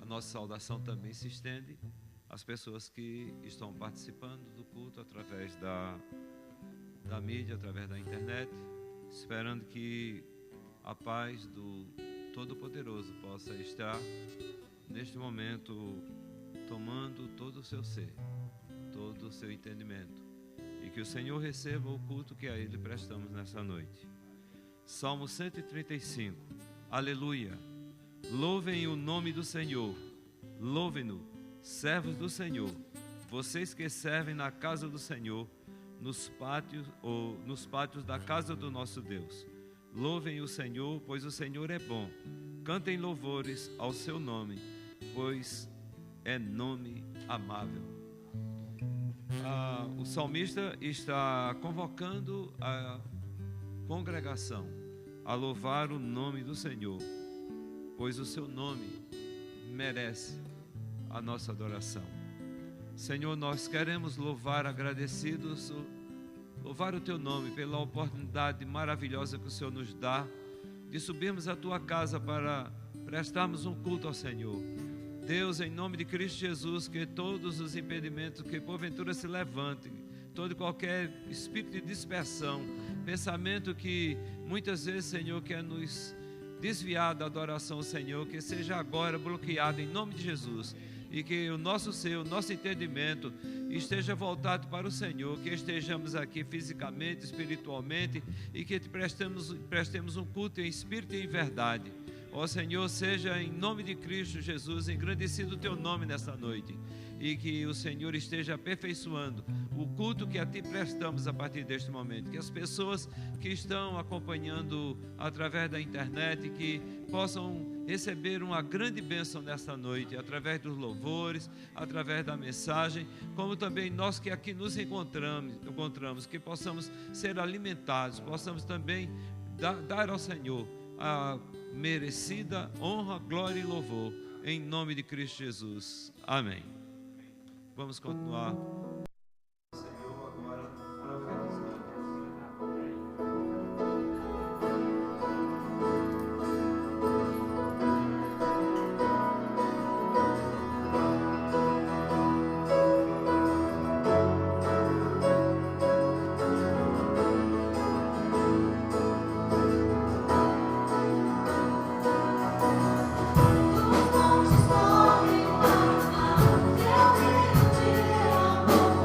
nossa saudação também se estende às pessoas que estão participando do culto através da mídia, através da internet, esperando que a paz do Todo-Poderoso possa estar neste momento tomando todo o seu ser, todo o seu entendimento, e que o Senhor receba o culto que a Ele prestamos nessa noite. Salmo 135. Aleluia! Louvem o nome do Senhor, louvem-no, servos do Senhor, vocês que servem na casa do Senhor, nos pátios da casa do nosso Deus. Louvem o Senhor, pois o Senhor é bom. Cantem louvores ao seu nome, pois é nome amável. O salmista está convocando a congregação a louvar o nome do Senhor, pois o seu nome merece a nossa adoração. Senhor, nós queremos louvar agradecidos, louvar o teu nome pela oportunidade maravilhosa que o Senhor nos dá de subirmos à tua casa para prestarmos um culto ao Senhor. Deus, em nome de Cristo Jesus, que todos os impedimentos que porventura se levantem, todo e qualquer espírito de dispersão, pensamento que muitas vezes, Senhor, quer nos desviar da adoração ao Senhor, que seja agora bloqueado em nome de Jesus, e que o nosso ser, o nosso entendimento esteja voltado para o Senhor, que estejamos aqui fisicamente, espiritualmente, e que te prestemos um culto em espírito e em verdade. Ó Senhor, seja em nome de Cristo Jesus engrandecido o teu nome nesta noite, e que o Senhor esteja aperfeiçoando o culto que a ti prestamos a partir deste momento, que as pessoas que estão acompanhando através da internet, que possam receber uma grande bênção nesta noite, através dos louvores, através da mensagem, como também nós que aqui nos encontramos, que possamos ser alimentados, possamos também dar ao Senhor a merecida honra, glória e louvor, em nome de Cristo Jesus. Amém. Vamos continuar. Senhor, agora profetizando. Os montes correm para teu reino de amor.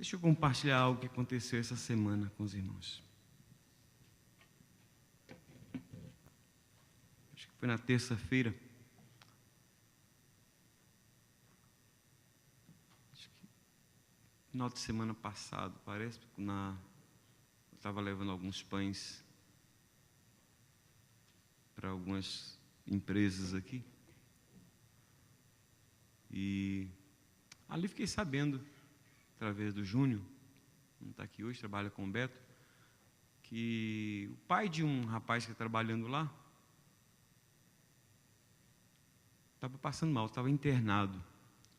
Deixa eu compartilhar algo que aconteceu essa semana com os irmãos. Acho que foi na terça-feira. Acho que final de semana passado, parece. Eu estava levando alguns pães para algumas empresas aqui. E ali fiquei sabendo, através do Júnior, não está aqui hoje, trabalha com o Beto, que o pai de um rapaz que está trabalhando lá estava passando mal, estava internado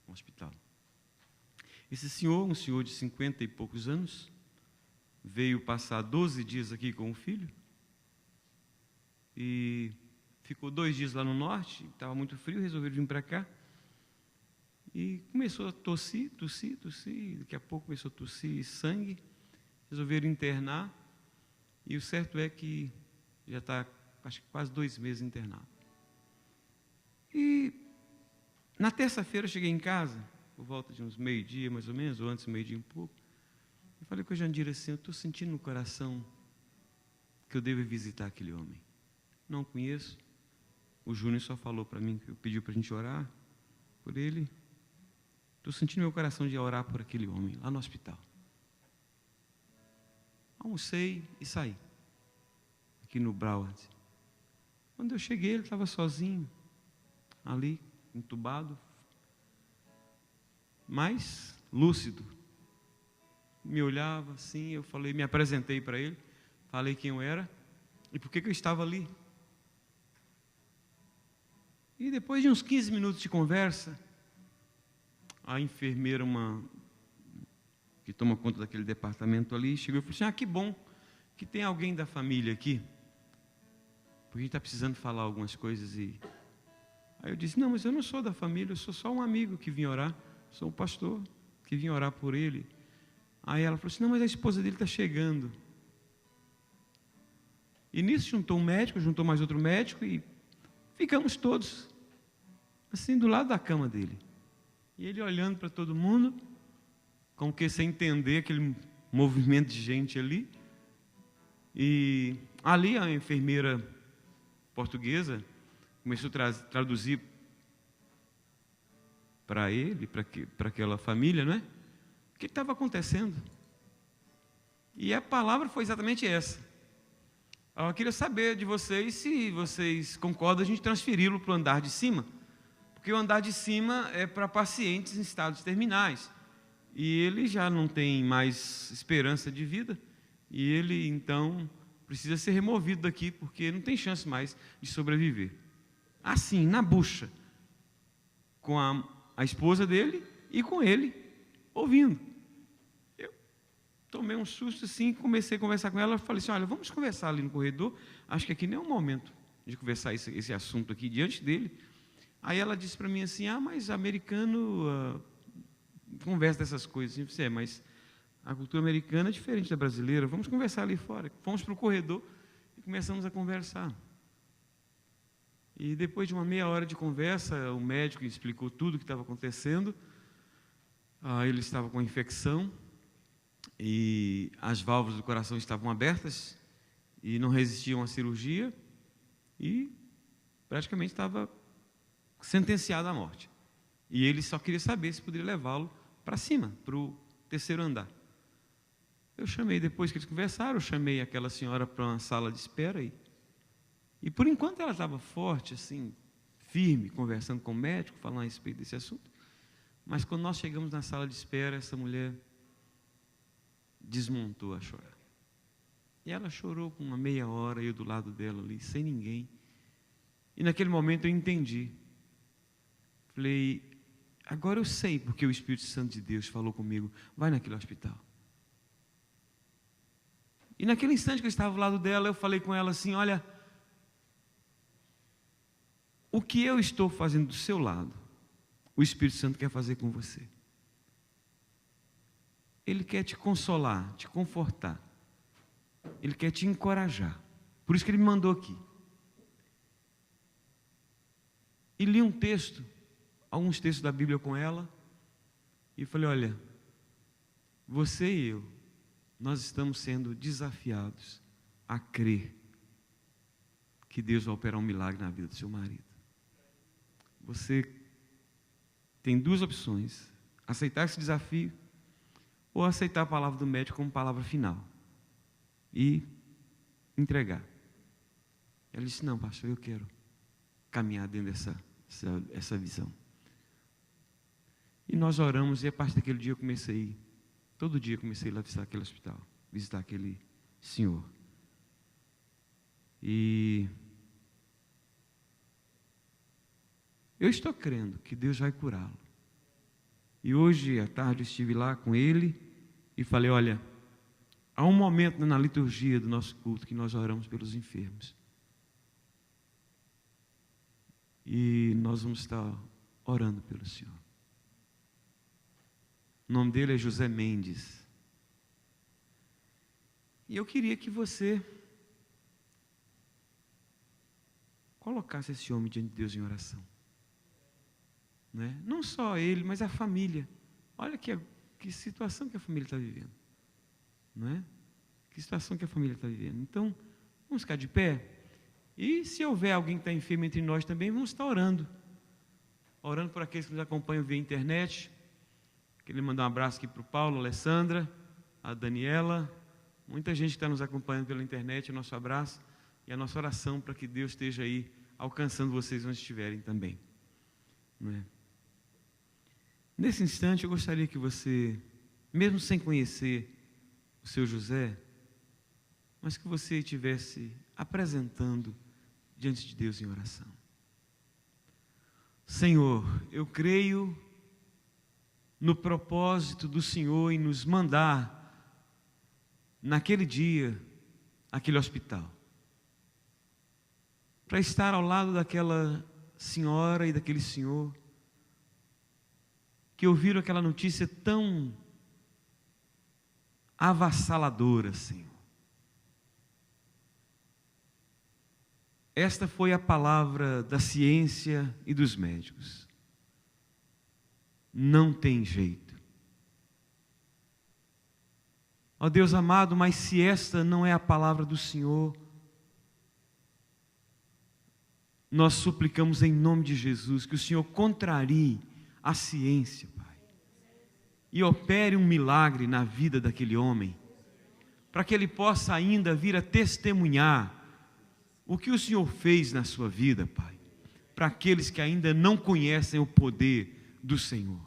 no hospital. Esse senhor, um senhor de 50 e poucos anos, veio passar 12 dias aqui com o filho e ficou 2 dias lá no norte, estava muito frio, resolveu vir para cá. E começou a tossir, daqui a pouco começou a tossir sangue, resolveram internar, e o certo é que já está, acho que quase 2 meses internado. E na terça-feira eu cheguei em casa, por volta de uns meio-dia mais ou menos, ou antes do meio-dia um pouco, e falei com a Jandira assim, eu estou sentindo no coração que eu devo visitar aquele homem. Não conheço, o Júnior só falou para mim, pediu para a gente orar por ele. Estou sentindo meu coração de orar por aquele homem, lá no hospital. Almocei e saí, aqui no Broward. Quando eu cheguei, ele estava sozinho, ali, entubado, mas lúcido. Me olhava assim, eu falei, me apresentei para ele, falei quem eu era e por que eu estava ali. E depois de uns 15 minutos de conversa, a enfermeira, que toma conta daquele departamento ali, chegou e falou assim, que bom que tem alguém da família aqui, porque a gente está precisando falar algumas coisas. E aí eu disse, não, mas eu não sou da família, eu sou só um amigo que vim orar, sou um pastor que vim orar por ele. Aí ela falou assim, não, mas a esposa dele está chegando. E nisso juntou um médico, juntou mais outro médico e ficamos todos assim do lado da cama dele. E ele olhando para todo mundo, como que sem entender aquele movimento de gente ali. E ali a enfermeira portuguesa começou a traduzir para ele, para aquela família, não é? O que estava acontecendo. E a palavra foi exatamente essa. Eu queria saber de vocês se vocês concordam a gente transferi-lo para o andar de cima. Porque o andar de cima é para pacientes em estados terminais. E ele já não tem mais esperança de vida. E ele, então, precisa ser removido daqui, porque não tem chance mais de sobreviver. Assim, na bucha, com a esposa dele e com ele, ouvindo. Eu tomei um susto assim, comecei a conversar com ela, falei assim, olha, vamos conversar ali no corredor, acho que aqui nem é o momento de conversar esse assunto aqui diante dele. Aí ela disse para mim assim, mas americano conversa dessas coisas. Eu disse, mas a cultura americana é diferente da brasileira, vamos conversar ali fora. Fomos para o corredor e começamos a conversar. E depois de uma meia hora de conversa, o médico explicou tudo o que estava acontecendo. Ele estava com infecção e as válvulas do coração estavam abertas e não resistiam à cirurgia e praticamente estava sentenciado à morte. E ele só queria saber se poderia levá-lo para cima, para o 3º andar. Eu chamei, depois que eles conversaram, eu chamei aquela senhora para uma sala de espera e por enquanto ela estava forte, assim, firme, conversando com o médico, falando a respeito desse assunto. Mas quando nós chegamos na sala de espera, essa mulher desmontou a chorar. E ela chorou com uma meia hora, eu do lado dela ali, sem ninguém. E naquele momento eu entendi. Falei, agora eu sei porque o Espírito Santo de Deus falou comigo, vai naquele hospital. E naquele instante que eu estava ao lado dela, eu falei com ela assim, olha, o que eu estou fazendo do seu lado, o Espírito Santo quer fazer com você. Ele quer te consolar, te confortar. Ele quer te encorajar. Por isso que ele me mandou aqui. E li um texto, alguns textos da Bíblia com ela, e falei, olha, você e eu, nós estamos sendo desafiados a crer que Deus vai operar um milagre na vida do seu marido. Você tem duas opções: aceitar esse desafio ou aceitar a palavra do médico como palavra final e entregar. Ela disse: não, pastor, eu quero caminhar dentro dessa visão. E nós oramos, e a partir daquele dia eu comecei a ir, todo dia eu comecei a ir lá visitar aquele hospital, visitar aquele senhor. E eu estou crendo que Deus vai curá-lo. E hoje à tarde eu estive lá com ele e falei: olha, há um momento na liturgia do nosso culto que nós oramos pelos enfermos. E nós vamos estar orando pelo Senhor. O nome dele é José Mendes. E eu queria que você colocasse esse homem diante de Deus em oração. Não só ele, mas a família. Olha que situação que a família está vivendo. Que situação que a família está vivendo. Então, vamos ficar de pé. E se houver alguém que está enfermo entre nós também, vamos estar orando. Orando por aqueles que nos acompanham via internet. Queria mandar um abraço aqui para o Paulo, a Alessandra, a Daniela. Muita gente que está nos acompanhando pela internet. Nosso abraço e a nossa oração para que Deus esteja aí alcançando vocês onde estiverem também. Nesse instante eu gostaria que você, mesmo sem conhecer o seu José, mas que você estivesse apresentando diante de Deus em oração. Senhor, eu creio no propósito do Senhor em nos mandar naquele dia, aquele hospital, para estar ao lado daquela senhora e daquele senhor que ouviram aquela notícia tão avassaladora, Senhor. Esta foi a palavra da ciência e dos médicos. Não tem jeito. Ó Deus amado, mas se esta não é a palavra do Senhor, nós suplicamos em nome de Jesus que o Senhor contrarie a ciência, Pai, e opere um milagre na vida daquele homem, para que ele possa ainda vir a testemunhar o que o Senhor fez na sua vida, Pai, para aqueles que ainda não conhecem o poder do Senhor.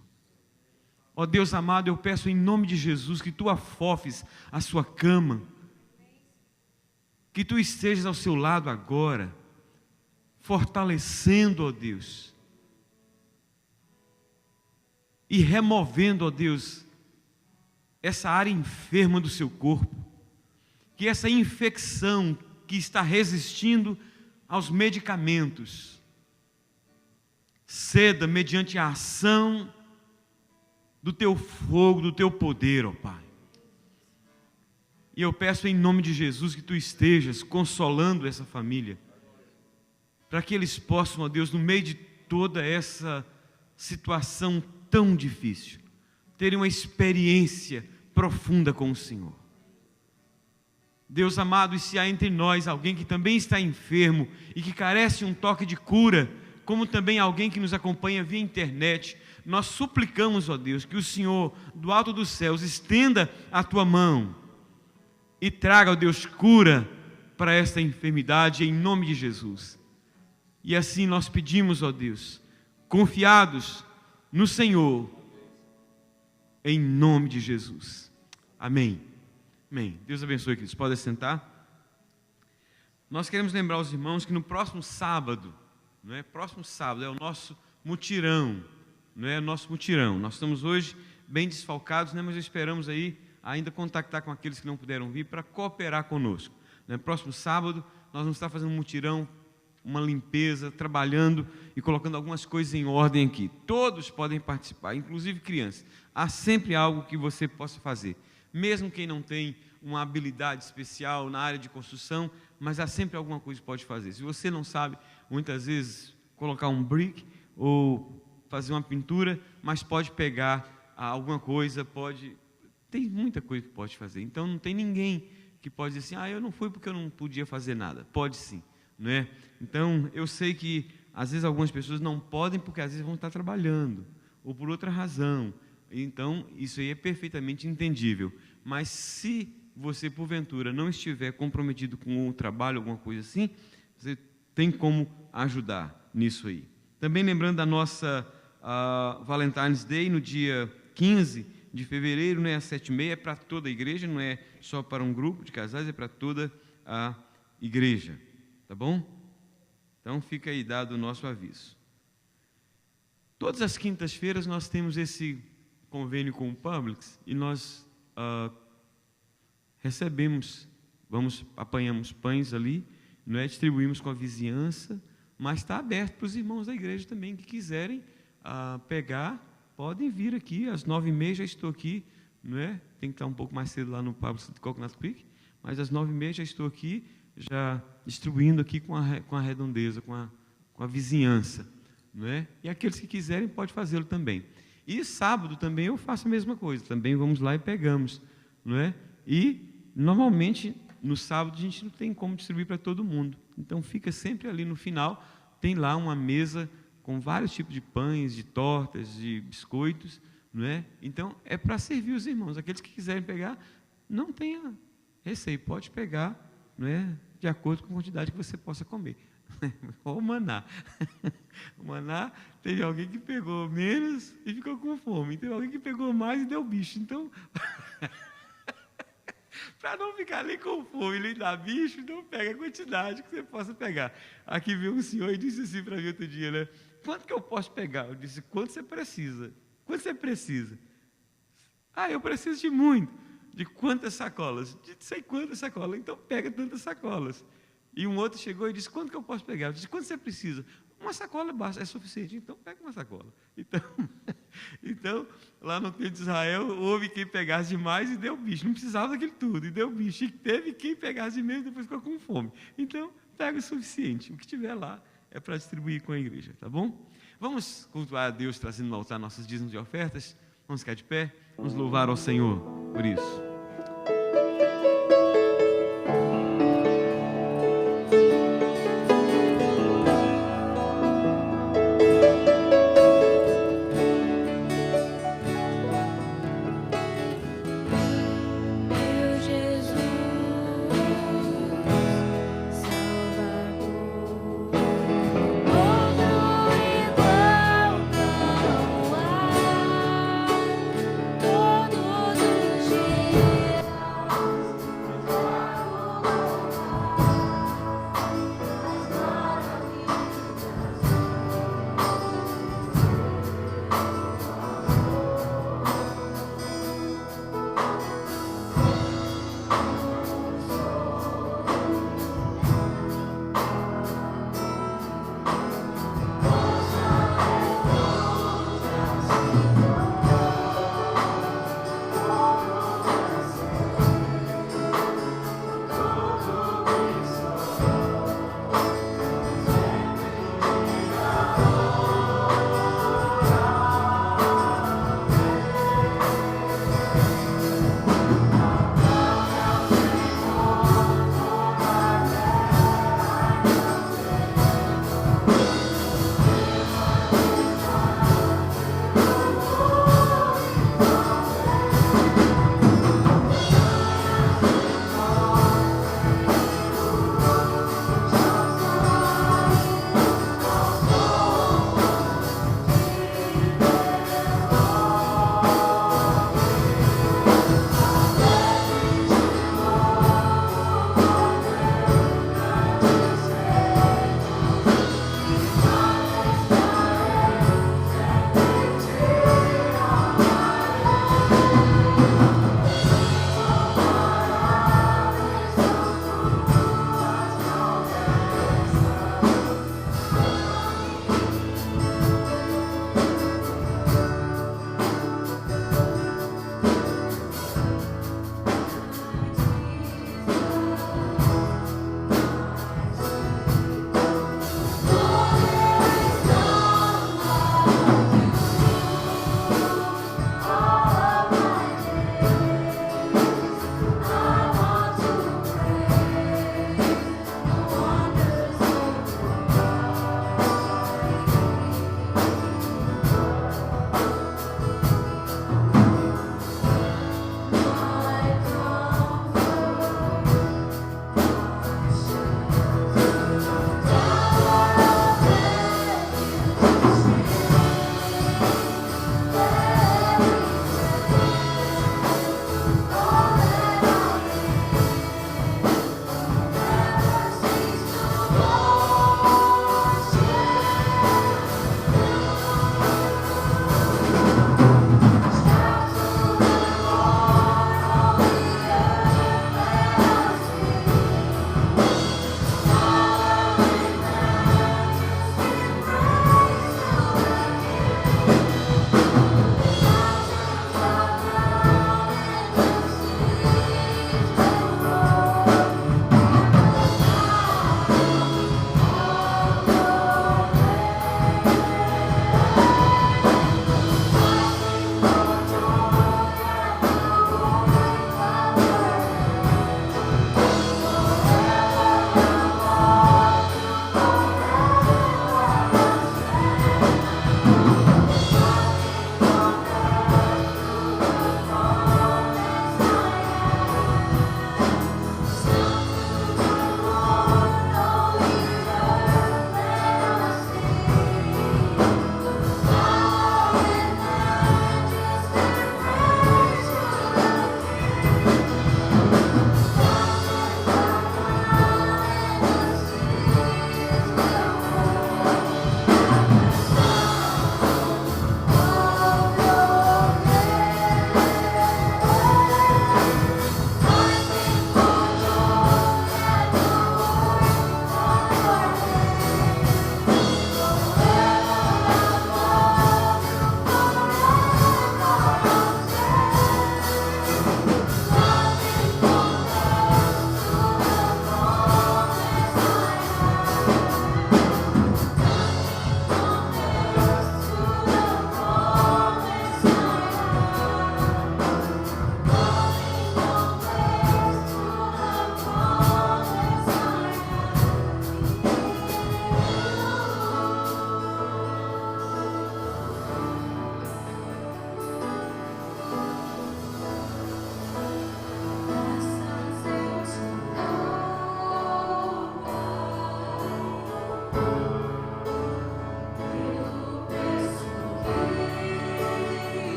Ó Deus amado, eu peço em nome de Jesus que Tu afofes a sua cama, que Tu estejas ao seu lado agora, fortalecendo, ó Deus, e removendo, ó Deus, essa área enferma do seu corpo, que essa infecção que está resistindo aos medicamentos ceda mediante a ação do Teu fogo, do Teu poder, ó Pai. E eu peço em nome de Jesus que Tu estejas consolando essa família, para que eles possam, ó Deus, no meio de toda essa situação tão difícil, terem uma experiência profunda com o Senhor. Deus amado, e se há entre nós alguém que também está enfermo e que carece um toque de cura, como também alguém que nos acompanha via internet, nós suplicamos, ó Deus, que o Senhor, do alto dos céus, estenda a Tua mão e traga, ó Deus, cura para esta enfermidade, em nome de Jesus. E assim nós pedimos, ó Deus, confiados no Senhor, em nome de Jesus. Amém. Amém. Deus abençoe, queridos. Podem sentar. Nós queremos lembrar os irmãos que no próximo sábado, próximo sábado é o nosso mutirão, nosso mutirão. Nós estamos hoje bem desfalcados, mas esperamos aí ainda contactar com aqueles que não puderam vir para cooperar conosco. Próximo sábado nós vamos estar fazendo um mutirão, uma limpeza, trabalhando e colocando algumas coisas em ordem aqui. Todos podem participar, inclusive crianças. Há sempre algo que você possa fazer. Mesmo quem não tem uma habilidade especial na área de construção, mas há sempre alguma coisa que pode fazer. Se você não sabe, muitas vezes, colocar um brick ou fazer uma pintura, mas pode pegar alguma coisa, pode Tem muita coisa que pode fazer. Então, não tem ninguém que pode dizer assim, eu não fui porque eu não podia fazer nada. Pode sim, não é? Então, eu sei que, às vezes, algumas pessoas não podem porque, às vezes, vão estar trabalhando, ou por outra razão. Então, isso aí é perfeitamente entendível. Mas, se você, porventura, não estiver comprometido com o trabalho, alguma coisa assim, você tem como ajudar nisso aí. Também lembrando da nossa Valentine's Day, no dia 15 de fevereiro, né, às 7h30, é para toda a igreja, não é só para um grupo de casais, é para toda a igreja. Tá bom? Então, fica aí dado o nosso aviso. Todas as quintas-feiras nós temos esse convênio com o Publix e nós recebemos, apanhamos pães ali, não é? Distribuímos com a vizinhança, mas está aberto para os irmãos da igreja também que quiserem pegar, podem vir aqui, às 9h30 já estou aqui, não é? Tem que estar um pouco mais cedo lá no Publix de Coconut Creek, mas às 9h30 já estou aqui, já distribuindo aqui com a redondeza, com a vizinhança, não é? E aqueles que quiserem podem fazê-lo também. E sábado também eu faço a mesma coisa, também vamos lá e pegamos, não é? E normalmente no sábado a gente não tem como distribuir para todo mundo, então fica sempre ali no final, tem lá uma mesa com vários tipos de pães, de tortas, de biscoitos, não é? Então é para servir os irmãos, aqueles que quiserem pegar, não tenha receio, pode pegar, não é? De acordo com a quantidade que você possa comer. Ou o maná. O maná, teve alguém que pegou menos e ficou com fome. Teve alguém que pegou mais e deu bicho. Então, para não ficar nem com fome nem dar bicho, então pega a quantidade que você possa pegar. Aqui veio um senhor e disse assim para mim outro dia, né? Quanto que eu posso pegar? Eu disse, quanto você precisa? Quanto você precisa? Eu preciso de muito. De quantas sacolas? De sei quantas sacolas. Então pega tantas sacolas. E um outro chegou e disse, quanto que eu posso pegar? Eu disse, quanto você precisa? Uma sacola basta, é suficiente. Então pega uma sacola. Então lá no tempo de Israel, houve quem pegasse demais e deu bicho. Não precisava daquilo tudo, e deu bicho. E teve quem pegasse de menos e depois ficou com fome. Então pega o suficiente. O que tiver lá é para distribuir com a igreja, tá bom? Vamos cultuar a Deus trazendo no altar nossos dízimos e ofertas. Vamos ficar de pé, vamos louvar ao Senhor por isso. Todos os dias.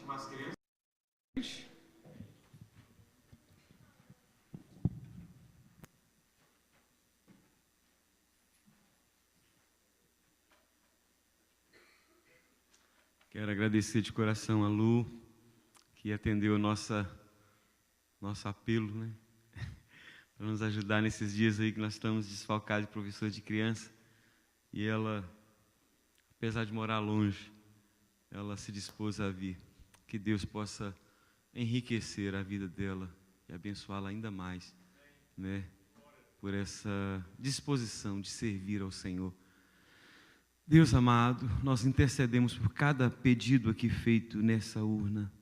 chamar as crianças. Quero agradecer de coração a Lu, que atendeu o nosso apelo, né? Para nos ajudar nesses dias aí que nós estamos desfalcados de professor de criança. E ela, apesar de morar longe, ela se dispôs a vir. Que Deus possa enriquecer a vida dela e abençoá-la ainda mais, né? Por essa disposição de servir ao Senhor. Deus amado, nós intercedemos por cada pedido aqui feito nessa urna,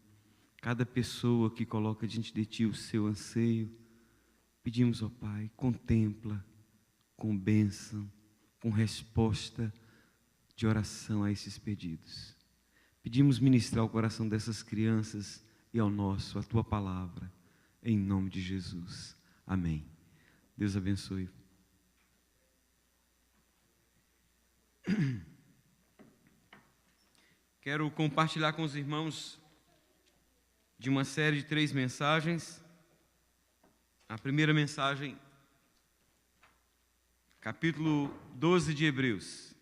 cada pessoa que coloca diante de Ti o seu anseio. Pedimos, ó Pai, contempla com bênção, com resposta de oração a esses pedidos. Pedimos ministrar ao coração dessas crianças e ao nosso, a Tua palavra, em nome de Jesus. Amém. Deus abençoe. Quero compartilhar com os irmãos de uma série de 3 mensagens. A primeira mensagem, capítulo 12 de Hebreus.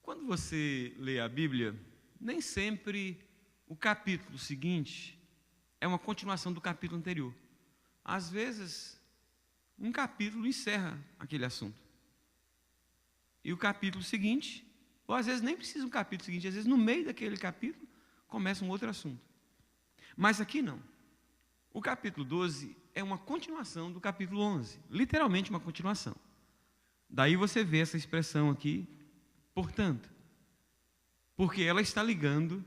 Quando você lê a Bíblia, nem sempre o capítulo seguinte é uma continuação do capítulo anterior. Às vezes, um capítulo encerra aquele assunto. E o capítulo seguinte, ou às vezes nem precisa um capítulo seguinte, às vezes no meio daquele capítulo começa um outro assunto. Mas aqui não. O capítulo 12 é uma continuação do capítulo 11, literalmente uma continuação. Daí você vê essa expressão aqui, portanto, porque ela está ligando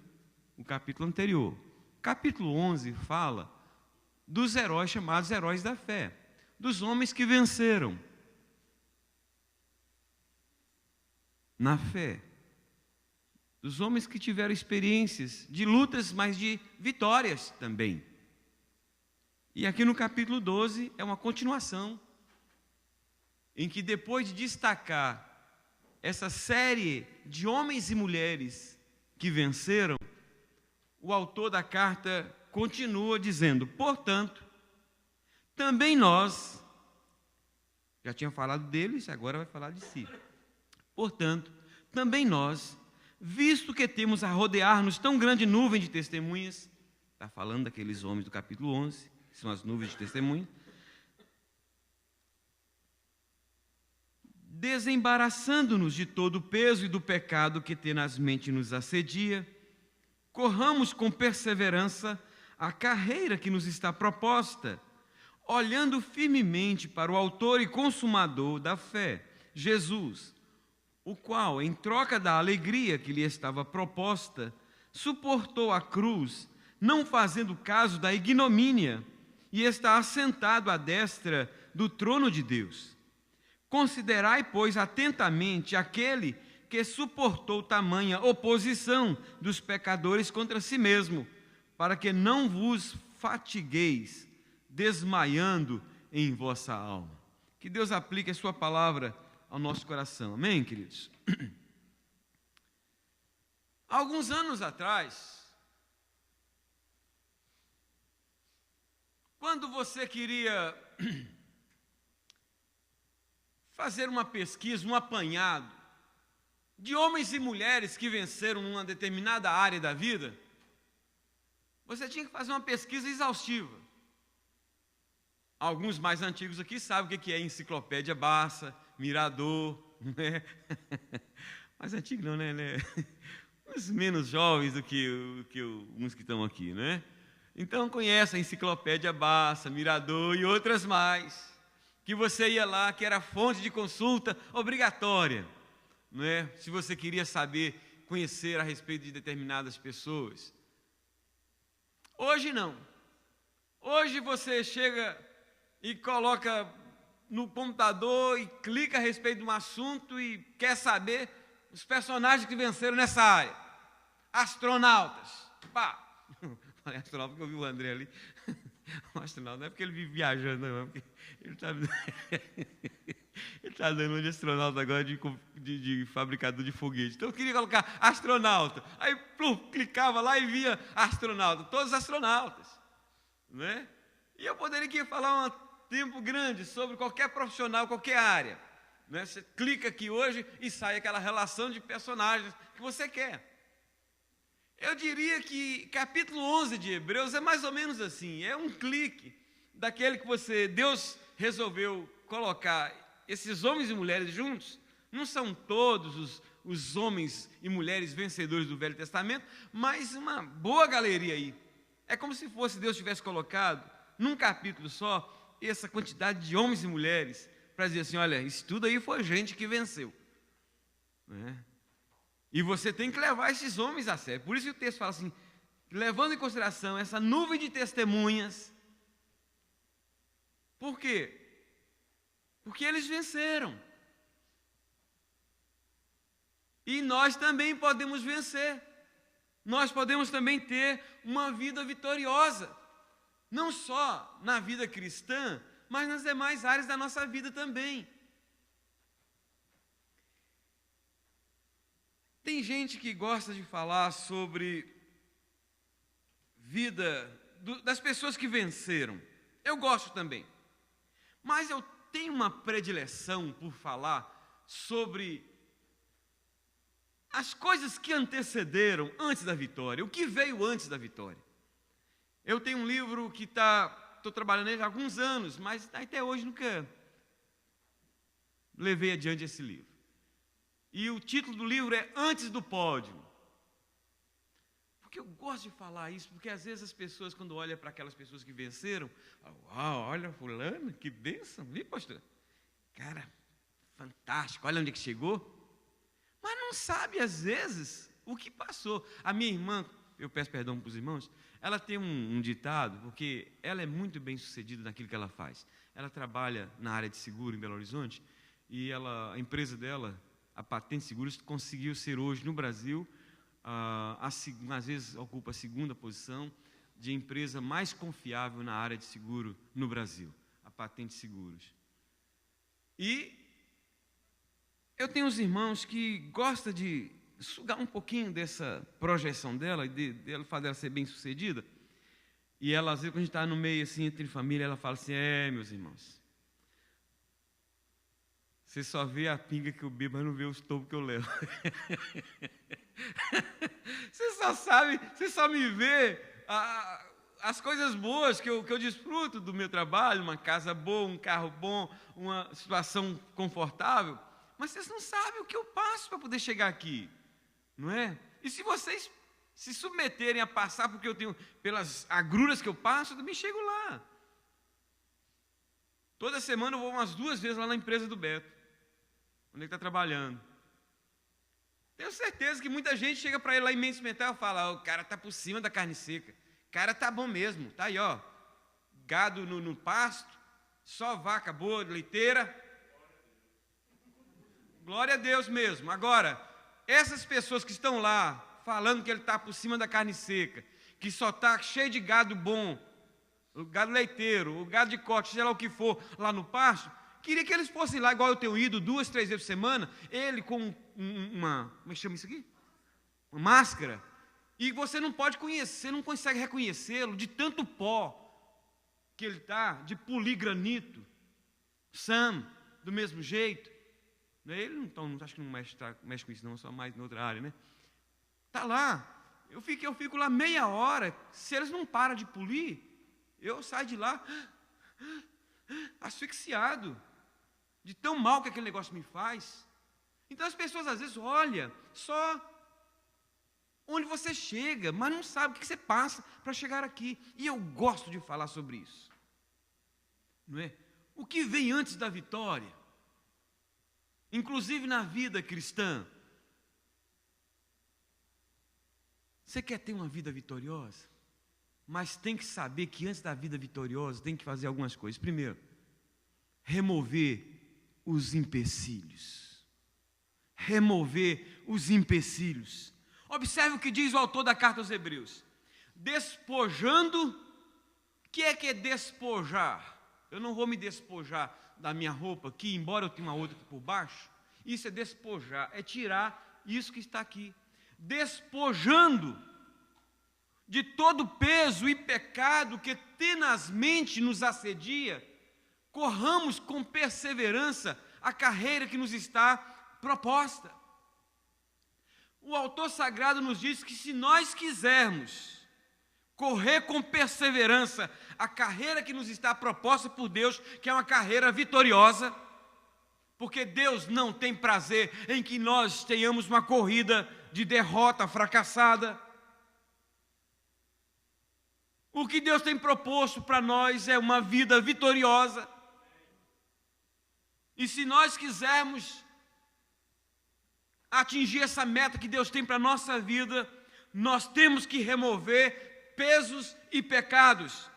o capítulo anterior. O capítulo 11 fala dos heróis chamados heróis da fé, dos homens que venceram na fé, dos homens que tiveram experiências de lutas, mas de vitórias também. E aqui no capítulo 12 é uma continuação, em que depois de destacar essa série de homens e mulheres que venceram, o autor da carta continua dizendo, portanto, também nós, já tinha falado deles, agora vai falar de si. Portanto, também nós, visto que temos a rodear-nos tão grande nuvem de testemunhas, está falando daqueles homens do capítulo 11, que são as nuvens de testemunhas, desembaraçando-nos de todo o peso e do pecado que tenazmente nos assedia, corramos com perseverança a carreira que nos está proposta, olhando firmemente para o autor e consumador da fé, Jesus, o qual, em troca da alegria que lhe estava proposta, suportou a cruz, não fazendo caso da ignomínia, e está assentado à destra do trono de Deus. Considerai, pois, atentamente aquele que suportou tamanha oposição dos pecadores contra si mesmo, para que não vos fatigueis, desmaiando em vossa alma. Que Deus aplique a sua palavra ao nosso coração. Amém, queridos? Alguns anos atrás, quando você queria fazer uma pesquisa, um apanhado de homens e mulheres que venceram numa determinada área da vida, você tinha que fazer uma pesquisa exaustiva. Alguns mais antigos aqui sabem o que é enciclopédia Barça, Mirador, né? Mais antigo não, né? Uns menos jovens do que uns que estão aqui, né? Então conhece a enciclopédia Barça, Mirador e outras mais, que você ia lá, que era fonte de consulta obrigatória, não é? Se você queria saber, conhecer a respeito de determinadas pessoas. Hoje não. Hoje você chega e coloca no computador e clica a respeito de um assunto e quer saber os personagens que venceram nessa área. Astronautas. Pá! Falei astronauta porque eu vi o André ali. O astronauta não é porque ele vive viajando, não, é porque ele está dando um de astronauta agora de fabricador de foguete. Então eu queria colocar astronauta. Aí clicava lá e via astronauta, todos os astronautas. Né? E eu poderia aqui falar um tempo grande sobre qualquer profissional, qualquer área. Né? Você clica aqui hoje e sai aquela relação de personagens que você quer. Eu diria que capítulo 11 de Hebreus é mais ou menos assim, é um clique daquele que Deus resolveu colocar esses homens e mulheres juntos. Não são todos os homens e mulheres vencedores do Velho Testamento, mas uma boa galeria aí. É como se fosse Deus tivesse colocado num capítulo só essa quantidade de homens e mulheres para dizer assim, olha, isso tudo aí foi gente que venceu. Né? E você tem que levar esses homens a sério. Por isso que o texto fala assim, levando em consideração essa nuvem de testemunhas. Por quê? Porque eles venceram. E nós também podemos vencer. Nós podemos também ter uma vida vitoriosa. Não só na vida cristã, mas nas demais áreas da nossa vida também. Tem gente que gosta de falar sobre vida das pessoas que venceram. Eu gosto também. Mas eu tenho uma predileção por falar sobre as coisas que antecederam antes da vitória, o que veio antes da vitória. Eu tenho um livro que estou trabalhando nele há alguns anos, mas até hoje nunca levei adiante esse livro. E o título do livro é Antes do Pódio. Porque eu gosto de falar isso, porque às vezes as pessoas, quando olham para aquelas pessoas que venceram, uau, olha fulano, que bênção, viu, pastor? Cara, fantástico, olha onde é que chegou. Mas não sabe, às vezes, o que passou. A minha irmã, eu peço perdão para os irmãos, ela tem um ditado, porque ela é muito bem sucedida naquilo que ela faz. Ela trabalha na área de seguro em Belo Horizonte, e a empresa dela, a Patente Seguros, conseguiu ser hoje no Brasil, às vezes ocupa a segunda posição de empresa mais confiável na área de seguro no Brasil, a Patente Seguros. E eu tenho uns irmãos que gostam de sugar um pouquinho dessa projeção dela, dela fazer ela ser bem sucedida. E ela, às vezes, quando a gente está no meio, assim, entre família, ela fala assim, meus irmãos, você só vê a pinga que eu bebo, mas não vê os tubos que eu levo. Você só me vê as coisas boas que eu desfruto do meu trabalho, uma casa boa, um carro bom, uma situação confortável, mas vocês não sabem o que eu passo para poder chegar aqui, não é? E se vocês se submeterem a passar porque eu tenho, pelas agruras que eu passo, eu também chego lá. Toda semana eu vou umas 2 vezes lá na empresa do Beto, onde ele está trabalhando. Tenho certeza que muita gente chega para ele lá em Mendes Pimentel e fala, o cara está por cima da carne seca, o cara está bom mesmo, está aí, ó, gado no pasto, só vaca boa, leiteira, glória a Deus mesmo. Agora, essas pessoas que estão lá, falando que ele está por cima da carne seca, que só está cheio de gado bom, o gado leiteiro, o gado de corte, seja lá o que for, lá no pasto, queria que eles fossem lá, igual eu tenho ido 2, 3 vezes por semana, ele com como é que chama isso aqui? Uma máscara, e você não pode conhecer, não consegue reconhecê-lo de tanto pó que ele está, de polir granito. Sam, do mesmo jeito. Ele não, acho que não mexe com isso não, só mais em outra área, né? Está lá, eu fico lá meia hora, se eles não param de polir, eu saio de lá asfixiado, de tão mal que aquele negócio me faz. Então as pessoas às vezes olham só onde você chega, mas não sabe o que você passa para chegar aqui. E eu gosto de falar sobre isso, não é? O que vem antes da vitória, inclusive na vida cristã. Você quer ter uma vida vitoriosa? Mas tem que saber que antes da vida vitoriosa tem que fazer algumas coisas. Primeiro, remover os empecilhos. Remover os empecilhos. Observe o que diz o autor da carta aos Hebreus. Despojando, o que é despojar? Eu não vou me despojar da minha roupa aqui, embora eu tenha uma outra aqui por baixo. Isso é despojar, é tirar isso que está aqui. Despojando de todo peso e pecado que tenazmente nos assedia, corramos com perseverança a carreira que nos está proposta. O autor sagrado nos diz que se nós quisermos correr com perseverança a carreira que nos está proposta por Deus, que é uma carreira vitoriosa, porque Deus não tem prazer em que nós tenhamos uma corrida de derrota fracassada. O que Deus tem proposto para nós é uma vida vitoriosa. E se nós quisermos atingir essa meta que Deus tem para a nossa vida, nós temos que remover pesos e pecados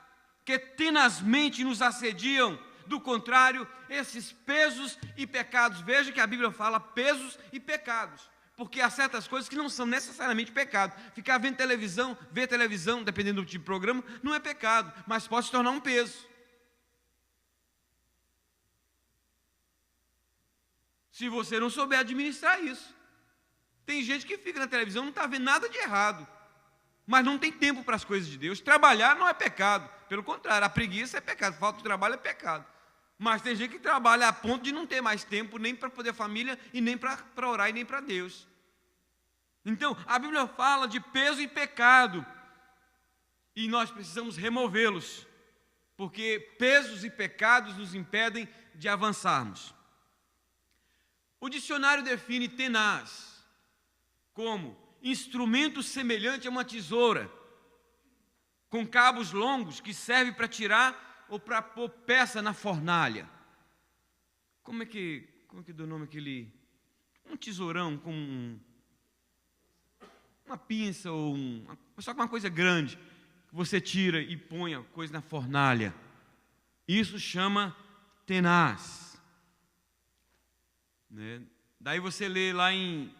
que tenazmente nos assediam. Do contrário, esses pesos e pecados, veja que a Bíblia fala pesos e pecados, porque há certas coisas que não são necessariamente pecado. Ficar vendo televisão, ver televisão, dependendo do tipo de programa, não é pecado, mas pode se tornar um peso. Se você não souber administrar isso. Tem gente que fica na televisão, não está vendo nada de errado, mas não tem tempo para as coisas de Deus. Trabalhar não é pecado, pelo contrário, a preguiça é pecado, falta de trabalho é pecado. Mas tem gente que trabalha a ponto de não ter mais tempo nem para poder família, e nem para orar, e nem para Deus. Então, a Bíblia fala de peso e pecado, e nós precisamos removê-los, porque pesos e pecados nos impedem de avançarmos. O dicionário define tenaz como instrumento semelhante a uma tesoura, com cabos longos que serve para tirar ou para pôr peça na fornalha. Como é que deu o nome aquele? Um tesourão com uma pinça ou só com uma coisa grande, que você tira e põe a coisa na fornalha. Isso chama tenaz. Né? Daí você lê lá em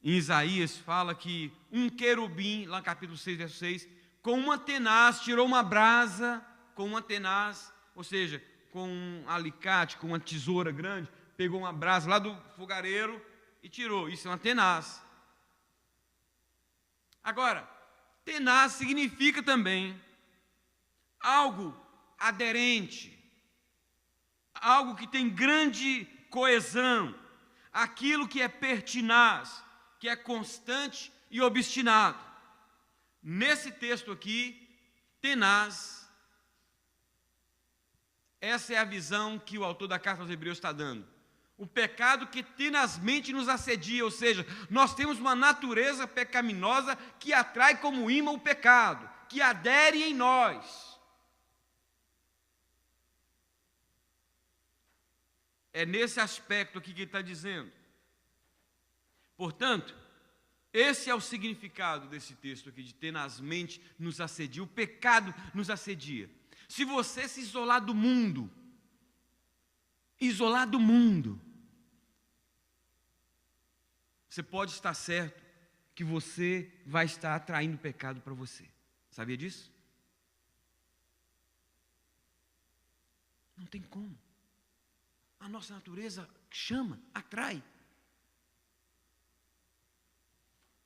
Isaías, fala que um querubim, lá no capítulo 6, verso 6, com uma tenaz, tirou uma brasa, com uma tenaz, ou seja, com um alicate, com uma tesoura grande, pegou uma brasa lá do fogareiro e tirou. Isso é uma tenaz. Agora, tenaz significa também algo aderente, algo que tem grande coesão, aquilo que é pertinaz, que é constante e obstinado. Nesse texto aqui, tenaz, essa é a visão que o autor da carta aos Hebreus está dando. O pecado que tenazmente nos assedia, ou seja, nós temos uma natureza pecaminosa que atrai como imã o pecado, que adere em nós. É nesse aspecto aqui que ele está dizendo. Portanto, esse é o significado desse texto aqui, de tenazmente nos assedia. O pecado nos assedia. Se você se isolar do mundo, você pode estar certo que você vai estar atraindo pecado para você. Sabia disso? Não tem como. A nossa natureza chama, atrai.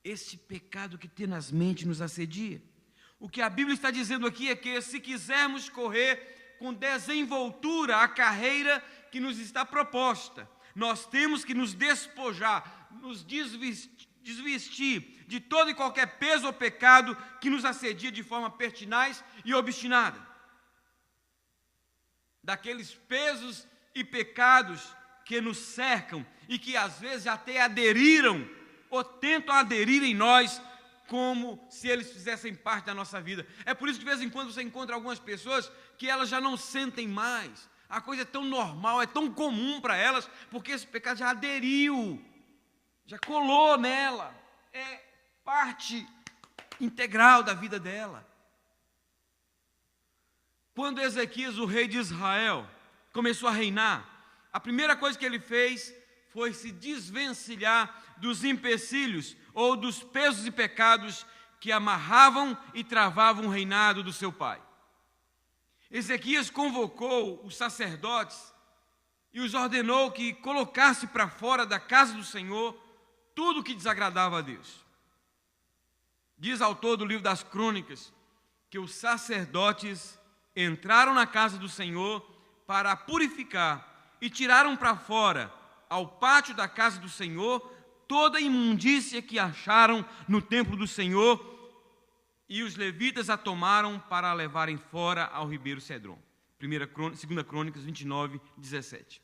Esse pecado que tenazmente nos assedia. O que a Bíblia está dizendo aqui é que se quisermos correr com desenvoltura a carreira que nos está proposta, nós temos que nos despojar, nos desvestir de todo e qualquer peso ou pecado que nos assedia de forma pertinaz e obstinada. Daqueles pesos e pecados que nos cercam e que às vezes até aderiram ou tentam aderir em nós como se eles fizessem parte da nossa vida. É por isso que de vez em quando você encontra algumas pessoas que elas já não sentem mais. A coisa é tão normal, é tão comum para elas, porque esse pecado já aderiu, já colou nela, é parte integral da vida dela. Quando Ezequias, o rei de Israel, começou a reinar, a primeira coisa que ele fez foi se desvencilhar dos empecilhos ou dos pesos e pecados que amarravam e travavam o reinado do seu pai. Ezequias convocou os sacerdotes e os ordenou que colocasse para fora da casa do Senhor tudo que desagradava a Deus. Diz o autor do livro das Crônicas que os sacerdotes entraram na casa do Senhor para purificar e tiraram para fora, ao pátio da casa do Senhor, toda a imundícia que acharam no templo do Senhor, e os levitas a tomaram para a levarem fora ao ribeiro Cedron. 2 Crônicas 29, 17.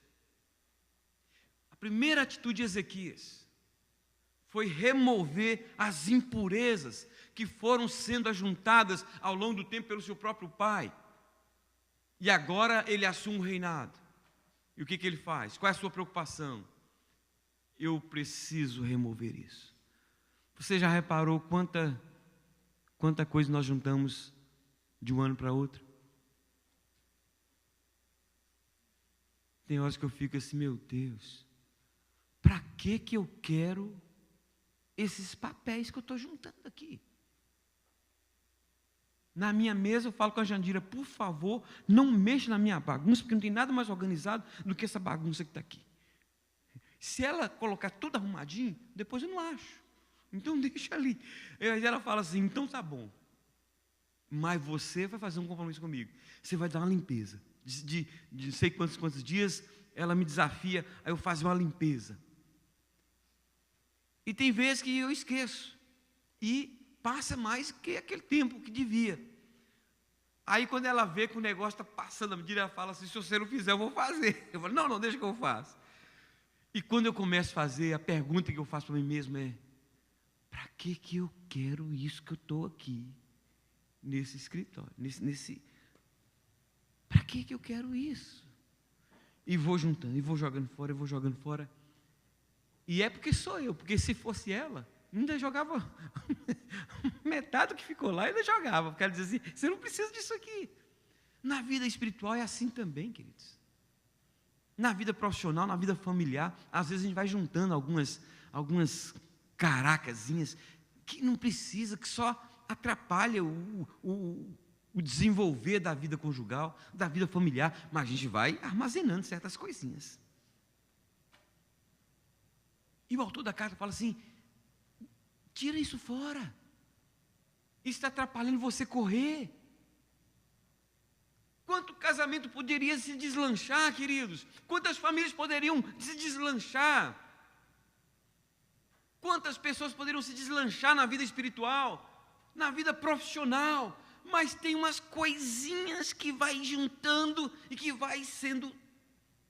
A primeira atitude de Ezequias foi remover as impurezas que foram sendo ajuntadas ao longo do tempo pelo seu próprio pai. E agora ele assume o reinado. E o que ele faz? Qual é a sua preocupação? Eu preciso remover isso. Você já reparou quanta coisa nós juntamos de um ano para outro? Tem horas que eu fico assim, meu Deus, para que eu quero esses papéis que eu estou juntando aqui? Na minha mesa eu falo com a Jandira, por favor, não mexa na minha bagunça, porque não tem nada mais organizado do que essa bagunça que está aqui. Se ela colocar tudo arrumadinho, depois eu não acho. Então deixa ali. E ela fala assim, então tá bom. Mas você vai fazer um compromisso comigo. Você vai dar uma limpeza. De não sei quantos dias, ela me desafia a eu fazer uma limpeza. E tem vezes que eu esqueço. E passa mais que aquele tempo que devia. Aí quando ela vê que o negócio está passando a medida, ela fala assim, se você não fizer, eu vou fazer. Eu falo, não, deixa que eu faço. E quando eu começo a fazer, a pergunta que eu faço para mim mesmo é, para que eu quero isso que eu estou aqui, nesse escritório, para que eu quero isso? E vou juntando, e vou jogando fora, E é porque sou eu, porque se fosse ela, ainda jogava metade do que ficou lá, ainda jogava, porque ela dizia assim, você não precisa disso aqui. Na vida espiritual é assim também, queridos. Na vida profissional, na vida familiar, às vezes a gente vai juntando algumas caracazinhas que não precisa, que só atrapalha o desenvolver da vida conjugal, da vida familiar, mas a gente vai armazenando certas coisinhas. E o autor da carta fala assim, tira isso fora, isso está atrapalhando você correr. Quanto casamento poderia se deslanchar, queridos? Quantas famílias poderiam se deslanchar? Quantas pessoas poderiam se deslanchar na vida espiritual, na vida profissional? Mas tem umas coisinhas que vai juntando e que vai sendo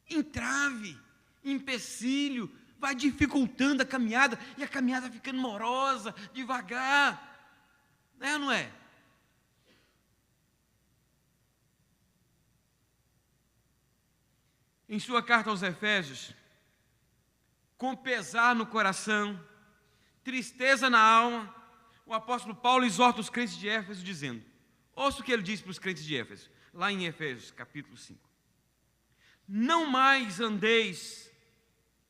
entrave, empecilho, vai dificultando a caminhada, e a caminhada vai ficando morosa, devagar. É ou não é? Em sua carta aos Efésios, com pesar no coração, tristeza na alma, o apóstolo Paulo exorta os crentes de Éfeso dizendo, ouça o que ele diz para os crentes de Éfeso, lá em Efésios capítulo 5. Não mais andeis,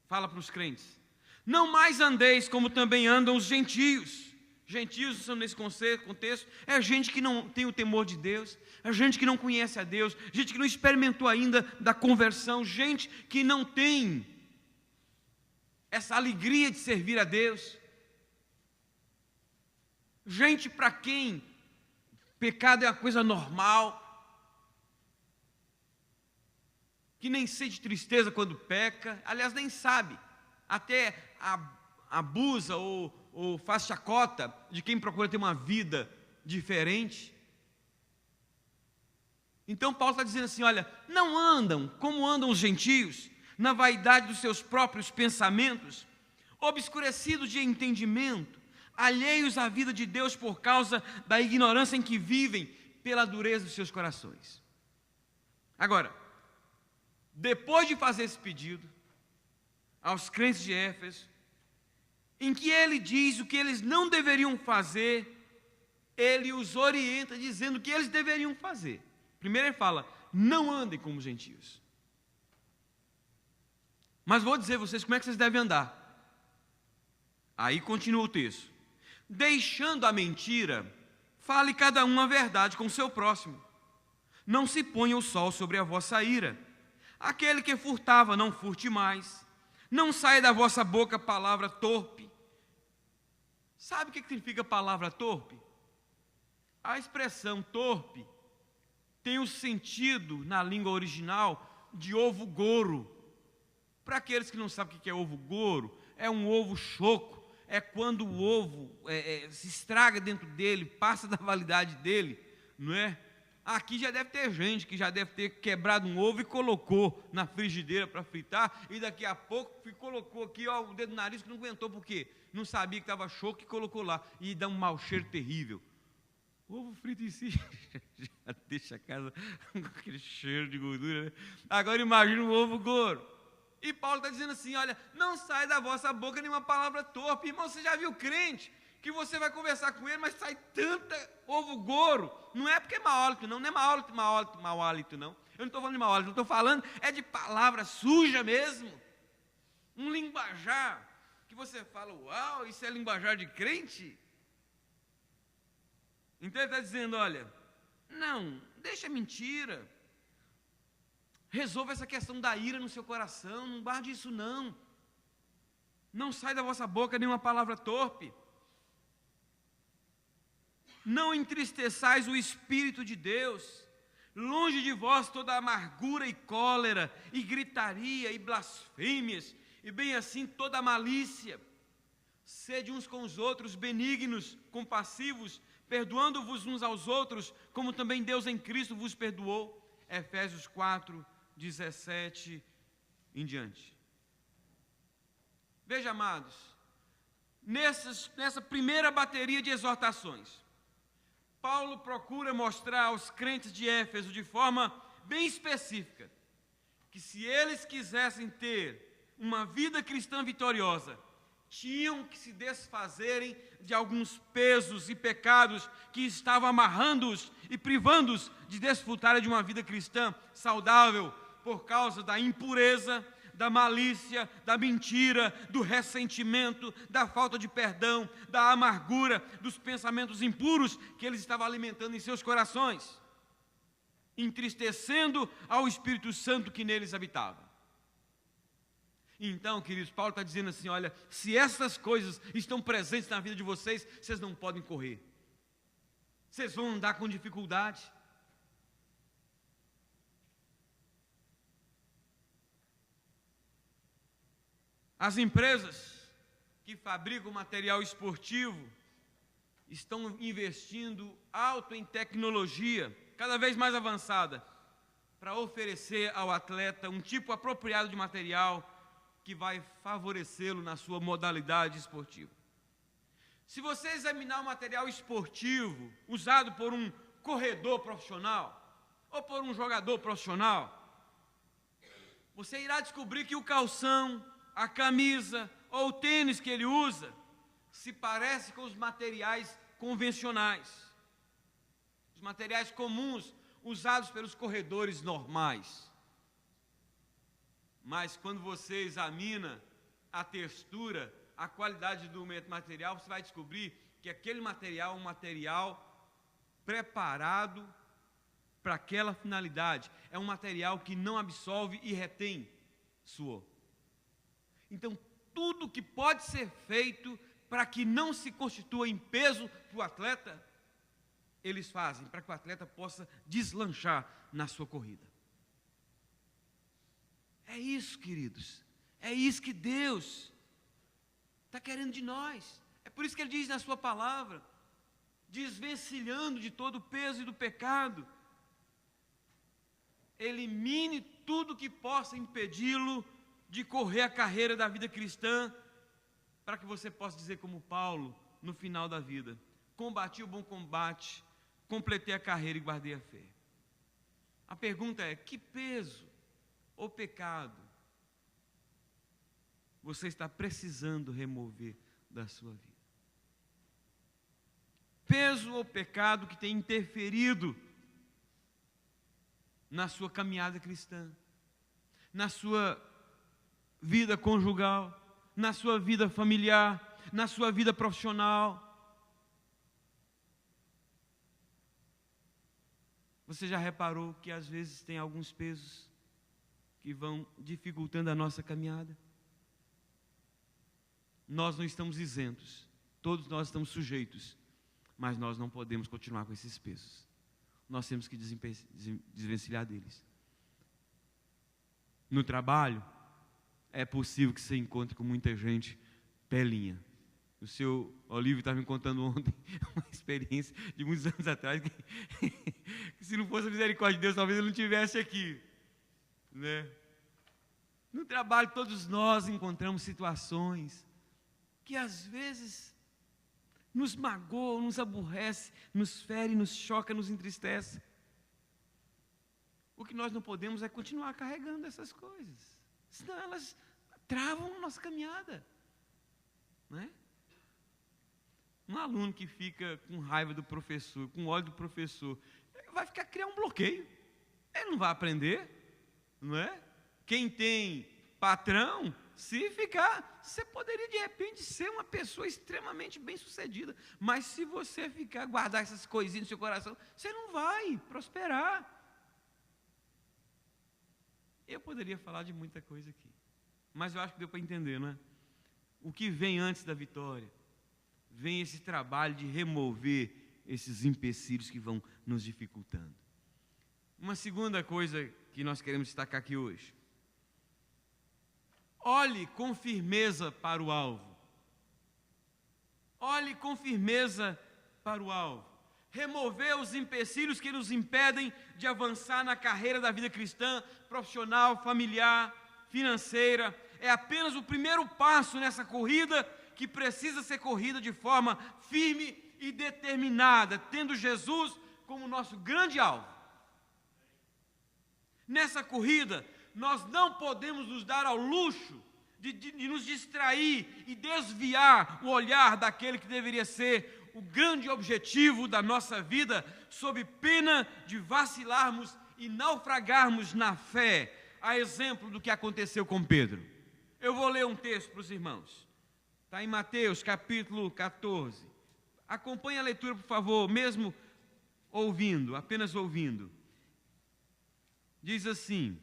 fala para os crentes, não mais andeis como também andam os gentios. Gentios são nesse contexto, é gente que não tem o temor de Deus, é gente que não conhece a Deus, gente que não experimentou ainda da conversão, gente que não tem essa alegria de servir a Deus, gente para quem pecado é uma coisa normal, que nem sente tristeza quando peca, aliás nem sabe, até abusa ou faz chacota de quem procura ter uma vida diferente. Então Paulo está dizendo assim, olha, não andam como andam os gentios, na vaidade dos seus próprios pensamentos, obscurecidos de entendimento, alheios à vida de Deus por causa da ignorância em que vivem, pela dureza dos seus corações. Agora, depois de fazer esse pedido aos crentes de Éfeso, em que ele diz o que eles não deveriam fazer, ele os orienta dizendo o que eles deveriam fazer. Primeiro ele fala, não andem como gentios. Mas vou dizer a vocês como é que vocês devem andar. Aí continua o texto. Deixando a mentira, fale cada um a verdade com o seu próximo. Não se ponha o sol sobre a vossa ira. Aquele que furtava, não furte mais. Não saia da vossa boca palavra torpe. Sabe o que significa palavra torpe? A expressão torpe tem o sentido, na língua original, de ovo goro. Para aqueles que não sabem o que é ovo goro, é um ovo choco. É quando o ovo se estraga dentro dele, passa da validade dele, não é? Aqui já deve ter gente que já deve ter quebrado um ovo e colocou na frigideira para fritar, e daqui a pouco colocou aqui, ó, o dedo no nariz que não aguentou, porque não sabia que estava choco e colocou lá, e dá um mau cheiro terrível. O ovo frito em si já deixa a casa com aquele cheiro de gordura, né? Agora imagina um ovo goro. E Paulo está dizendo assim, olha, não sai da vossa boca nenhuma palavra torpe. Irmão, você já viu crente que você vai conversar com ele, mas sai tanta ovo goro? Não é porque é mau hálito, não é mau hálito, não. Eu não estou falando de mau hálito, não estou falando, é de palavra suja mesmo. Um linguajar que você fala, uau, isso é linguajar de crente? Então ele está dizendo, olha, não, deixa a mentira. Resolva essa questão da ira no seu coração, não guarde isso não. Não sai da vossa boca nenhuma palavra torpe. Não entristeçais o Espírito de Deus. Longe de vós toda amargura e cólera, e gritaria, e blasfêmias, e bem assim toda a malícia. Sede uns com os outros benignos, compassivos, perdoando-vos uns aos outros, como também Deus em Cristo vos perdoou. Efésios 4, 17 em diante. Veja, amados, nessa primeira bateria de exortações, Paulo procura mostrar aos crentes de Éfeso, de forma bem específica, que se eles quisessem ter uma vida cristã vitoriosa, tinham que se desfazerem de alguns pesos e pecados que estavam amarrando-os e privando-os de desfrutarem de uma vida cristã saudável, por causa da impureza, da malícia, da mentira, do ressentimento, da falta de perdão, da amargura, dos pensamentos impuros que eles estavam alimentando em seus corações, entristecendo ao Espírito Santo que neles habitava. Então, queridos, Paulo está dizendo assim, olha, se essas coisas estão presentes na vida de vocês, vocês não podem correr. Vocês vão andar com dificuldade. As empresas que fabricam material esportivo estão investindo alto em tecnologia, cada vez mais avançada, para oferecer ao atleta um tipo apropriado de material que vai favorecê-lo na sua modalidade esportiva. Se você examinar o material esportivo usado por um corredor profissional ou por um jogador profissional, você irá descobrir que o calção, a camisa ou o tênis que ele usa se parece com os materiais convencionais, os materiais comuns usados pelos corredores normais. Mas quando você examina a textura, a qualidade do material, você vai descobrir que aquele material é um material preparado para aquela finalidade. É um material que não absorve e retém suor. Então, tudo que pode ser feito para que não se constitua em peso para o atleta, eles fazem para que o atleta possa deslanchar na sua corrida. É isso, queridos, é isso que Deus está querendo de nós. É por isso que Ele diz na sua palavra, desvencilhando de todo o peso e do pecado, elimine tudo que possa impedi-lo de correr a carreira da vida cristã, para que você possa dizer como Paulo, no final da vida, combati o bom combate, completei a carreira e guardei a fé. A pergunta é, que peso ou pecado você está precisando remover da sua vida? Peso ou pecado que tem interferido na sua caminhada cristã, na sua vida conjugal, na sua vida familiar, na sua vida profissional. Você já reparou que às vezes tem alguns pesos que vão dificultando a nossa caminhada? Nós não estamos isentos, todos nós estamos sujeitos, mas nós não podemos continuar com esses pesos. Nós temos que desvencilhar deles. No trabalho, é possível que você encontre com muita gente pelinha. O seu Olívio estava me contando ontem uma experiência de muitos anos atrás, que se não fosse a misericórdia de Deus, talvez ele não estivesse aqui, né? No trabalho, todos nós encontramos situações que às vezes nos magoam, nos aborrece, nos fere, nos choca, nos entristece. O que nós não podemos é continuar carregando essas coisas, senão elas travam a nossa caminhada, né? Um aluno que fica com raiva do professor, com ódio do professor, ele vai criar um bloqueio, ele não vai aprender, não é? Quem tem patrão, se ficar, você poderia de repente ser uma pessoa extremamente bem-sucedida, mas se você ficar, guardar essas coisinhas no seu coração, você não vai prosperar. Eu poderia falar de muita coisa aqui, mas eu acho que deu para entender, não é? O que vem antes da vitória? Vem esse trabalho de remover esses empecilhos que vão nos dificultando. Uma segunda coisa que nós queremos destacar aqui hoje: olhe com firmeza para o alvo. Olhe com firmeza para o alvo. Remover os empecilhos que nos impedem de avançar na carreira da vida cristã, profissional, familiar, financeira, é apenas o primeiro passo nessa corrida que precisa ser corrida de forma firme e determinada, tendo Jesus como nosso grande alvo. Nessa corrida, nós não podemos nos dar ao luxo de nos distrair e desviar o olhar daquele que deveria ser o grande objetivo da nossa vida, sob pena de vacilarmos e naufragarmos na fé, a exemplo do que aconteceu com Pedro. Eu vou ler um texto para os irmãos. Está em Mateus capítulo 14. Acompanhe a leitura, por favor, mesmo ouvindo, apenas ouvindo. Diz assim: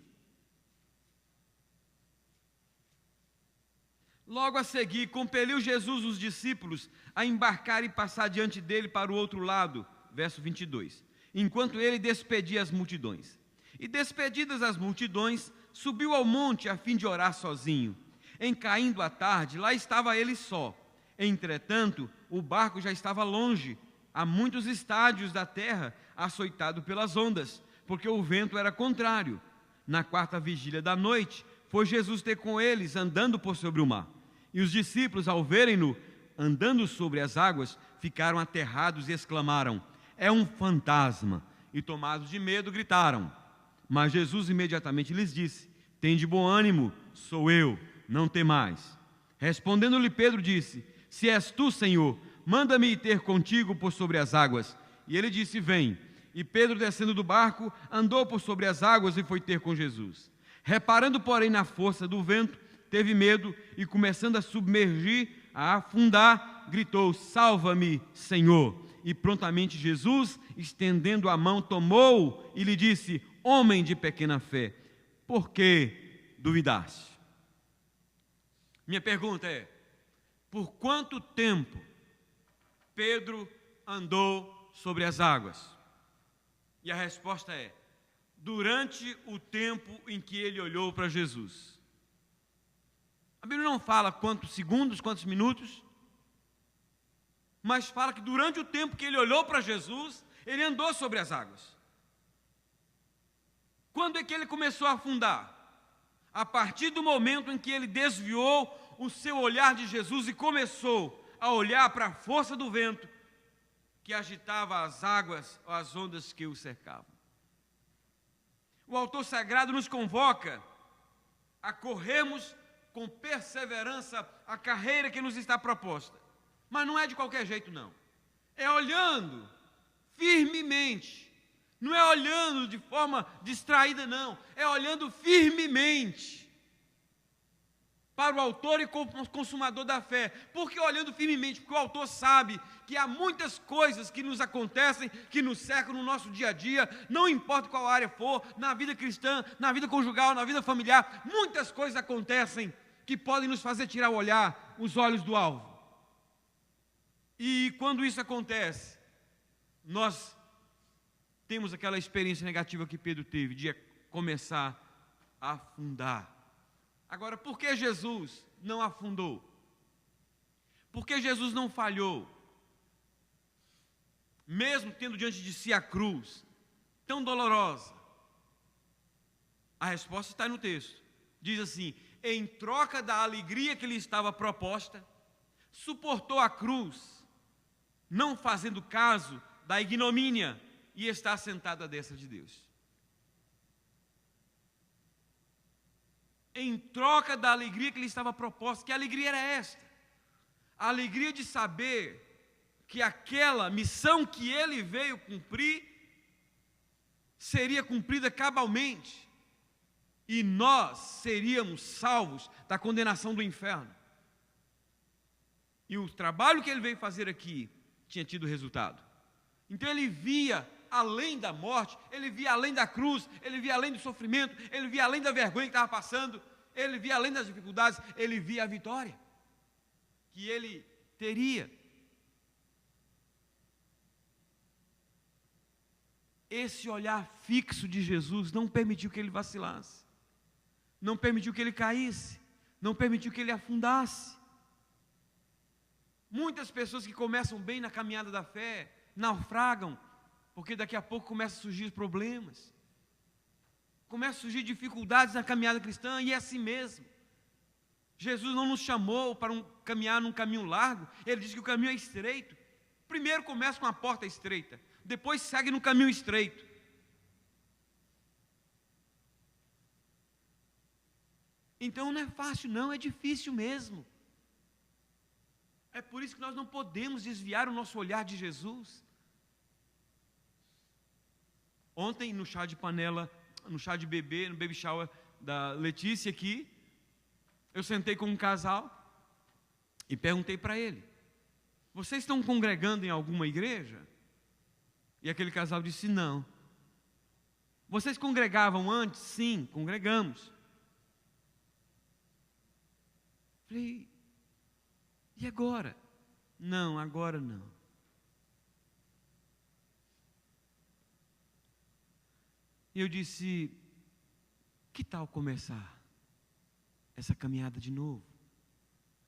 logo a seguir, compeliu Jesus os discípulos a embarcar e passar diante dele para o outro lado, verso 22, enquanto ele despedia as multidões. E despedidas as multidões, subiu ao monte a fim de orar sozinho. Em caindo a tarde, lá estava ele só. Entretanto, o barco já estava longe, a muitos estádios da terra, açoitado pelas ondas, porque o vento era contrário. Na quarta vigília da noite, foi Jesus ter com eles, andando por sobre o mar. E os discípulos, ao verem-no andando sobre as águas, ficaram aterrados e exclamaram: é um fantasma! E tomados de medo, gritaram. Mas Jesus imediatamente lhes disse: tende bom ânimo, sou eu, não temais. Respondendo-lhe Pedro, disse: se és tu, Senhor, manda-me ir ter contigo por sobre as águas. E ele disse: vem. E Pedro, descendo do barco, andou por sobre as águas e foi ter com Jesus. Reparando, porém, na força do vento, teve medo e, começando a submergir, a afundar, gritou: salva-me, Senhor. E prontamente Jesus, estendendo a mão, tomou e lhe disse: homem de pequena fé, por que duvidaste? Minha pergunta é: por quanto tempo Pedro andou sobre as águas? E a resposta é: durante o tempo em que ele olhou para Jesus. A Bíblia não fala quantos segundos, quantos minutos, mas fala que durante o tempo que ele olhou para Jesus, ele andou sobre as águas. Quando é que ele começou a afundar? A partir do momento em que ele desviou o seu olhar de Jesus e começou a olhar para a força do vento que agitava as águas, as ondas que o cercavam. O autor sagrado nos convoca a corrermos com perseverança a carreira que nos está proposta. Mas não é de qualquer jeito, não. É olhando firmemente. Não é olhando de forma distraída, não. É olhando firmemente. para o autor e consumador da fé. Por que olhando firmemente? Porque o autor sabe que há muitas coisas que nos acontecem, que nos cercam no nosso dia a dia, não importa qual área for, na vida cristã, na vida conjugal, na vida familiar, muitas coisas acontecem que podem nos fazer tirar o olhar, os olhos do alvo. E quando isso acontece, nós temos aquela experiência negativa que Pedro teve, de começar a afundar. Agora, por que Jesus não afundou? Por que Jesus não falhou? Mesmo tendo diante de si a cruz, tão dolorosa. A resposta está no texto. Diz assim: em troca da alegria que lhe estava proposta, suportou a cruz, não fazendo caso da ignomínia, e está sentado à destra de Deus. Em troca da alegria que lhe estava proposta. Que alegria era esta? A alegria de saber que aquela missão que ele veio cumprir seria cumprida cabalmente, e nós seríamos salvos da condenação do inferno. E o trabalho que ele veio fazer aqui tinha tido resultado. Então ele via além da morte, ele via além da cruz, ele via além do sofrimento, ele via além da vergonha que estava passando, ele via além das dificuldades, ele via a vitória que ele teria. Esse olhar fixo de Jesus não permitiu que ele vacilasse, não permitiu que ele caísse, não permitiu que ele afundasse. Muitas pessoas que começam bem na caminhada da fé naufragam, porque daqui a pouco começam a surgir problemas, começam a surgir dificuldades na caminhada cristã, e é assim mesmo. Jesus não nos chamou para caminhar num caminho largo, ele disse que o caminho é estreito. Primeiro começa com a porta estreita, depois segue no caminho estreito. Então não é fácil não, é difícil mesmo. É por isso que nós não podemos desviar o nosso olhar de Jesus. Ontem, no chá de panela, no chá de bebê, no baby shower da Letícia aqui, eu sentei com um casal e perguntei para ele: vocês estão congregando em alguma igreja? E aquele casal disse: não. Vocês congregavam antes? Sim, congregamos. Falei: e agora? Não, agora não. E eu disse: que tal começar essa caminhada de novo?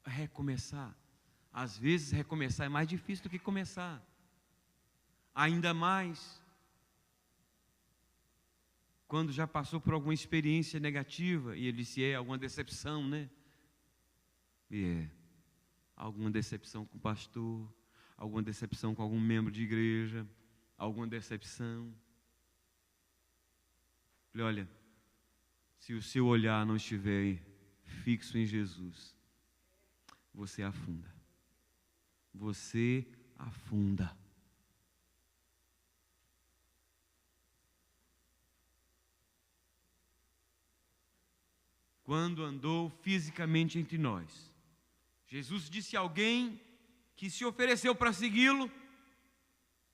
Recomeçar. Às vezes recomeçar é mais difícil do que começar. Ainda mais quando já passou por alguma experiência negativa. E ele disse: alguma decepção, né? E alguma decepção com o pastor, alguma decepção com algum membro de igreja, alguma decepção. Falei: olha, se o seu olhar não estiver fixo em Jesus, você afunda. Você afunda. Quando andou fisicamente entre nós, Jesus disse a alguém que se ofereceu para segui-lo,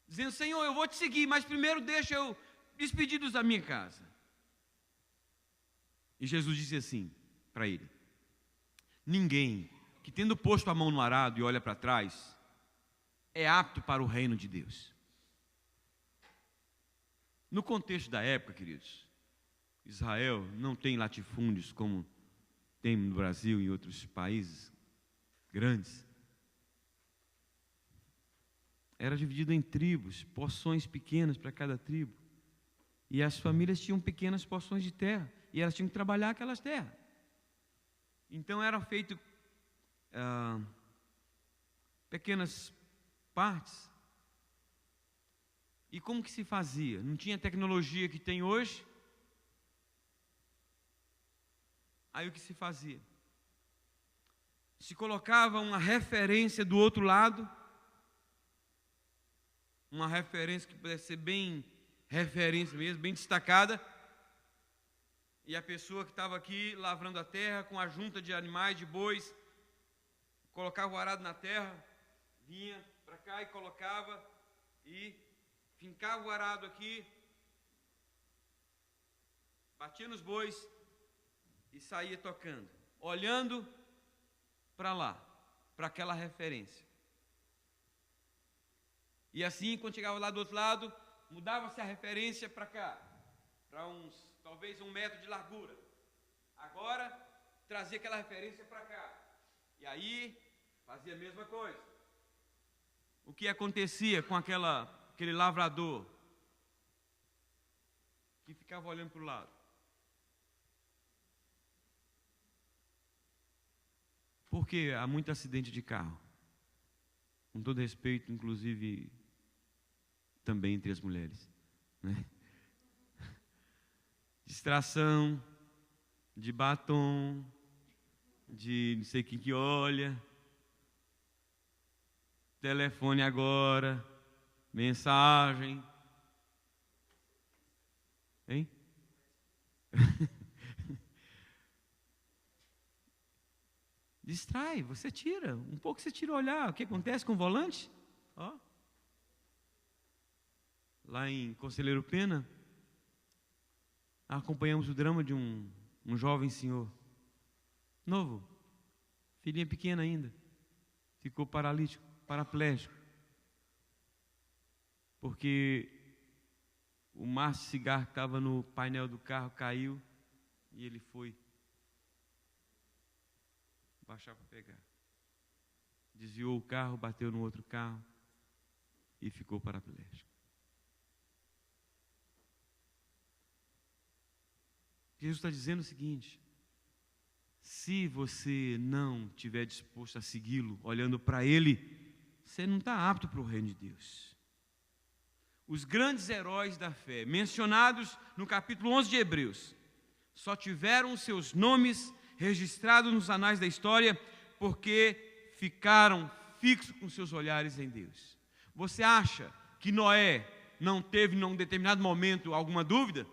dizendo: Senhor, eu vou te seguir, mas primeiro deixa eu despedir dos da minha casa. E Jesus disse assim para ele: ninguém que, tendo posto a mão no arado e olha para trás, é apto para o reino de Deus. No contexto da época, queridos, Israel não tem latifúndios como tem no Brasil e em outros países grandes. Era dividido em tribos, porções pequenas para cada tribo. E as famílias tinham pequenas porções de terra, e elas tinham que trabalhar aquelas terras. Então eram feitas pequenas partes. E como que se fazia? Não tinha a tecnologia que tem hoje. Aí o que se fazia? Se colocava uma referência do outro lado, uma referência que pudesse ser bem referência mesmo, bem destacada, E a pessoa que estava aqui lavrando a terra com a junta de animais, de bois, colocava o arado na terra, vinha para cá e colocava e fincava o arado aqui, batia nos bois e saía tocando, olhando para lá, para aquela referência. E assim, quando chegava lá do outro lado, mudava-se a referência para cá, para talvez 1 metro de largura. Agora, trazia aquela referência para cá. E aí, fazia a mesma coisa. O que acontecia com aquele lavrador que ficava olhando para o lado? Porque há muito acidente de carro. Com todo respeito, inclusive, também entre as mulheres, né? Distração, de batom, de não sei quem que olha, telefone agora, mensagem, hein? Distrai, você tira, um pouco você tira o olhar. O que acontece com o volante? Ó. Lá em Conselheiro Pena, acompanhamos o drama de um jovem senhor, novo, filhinha pequena ainda, ficou paralítico, paraplégico, porque o maço de cigarro que estava no painel do carro caiu e ele foi baixar para pegar. Desviou o carro, bateu no outro carro e ficou paraplégico. Jesus está dizendo o seguinte: se você não estiver disposto a segui-lo, olhando para Ele, você não está apto para o reino de Deus. Os grandes heróis da fé, mencionados no capítulo 11 de Hebreus, só tiveram seus nomes registrados nos anais da história porque ficaram fixos com seus olhares em Deus. Você acha que Noé não teve, em um determinado momento, alguma dúvida?